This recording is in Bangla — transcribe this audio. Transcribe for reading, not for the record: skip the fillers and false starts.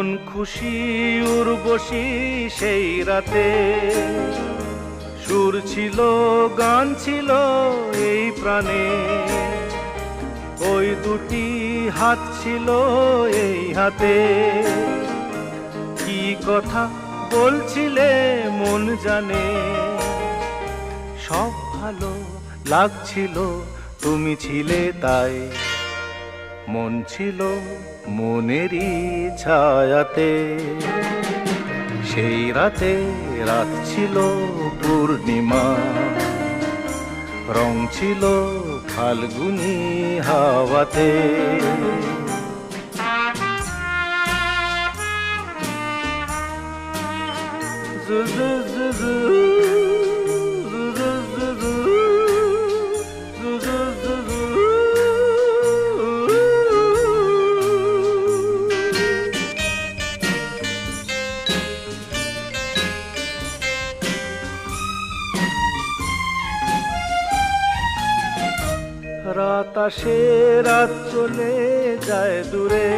মন খুশি উর্বশী সেই রাতে, সুর ছিল গান ছিল এই প্রাণে, ওই দুটি হাত ছিল এই হাতে। কি কথা বলছিলে মন জানে, সব ভালো লাগছিল তুমি ছিলে তাই। মন ছিল মনেরই ছায়াতে, সেই রাতে রাত ছিল পূর্ণিমা, রং ছিল ফাল্গুনি হাওয়াতে। জু জু জু জু, জু জু জু জু, জু জু জু জু। রাত আসে রাত চলে যায় দূরে,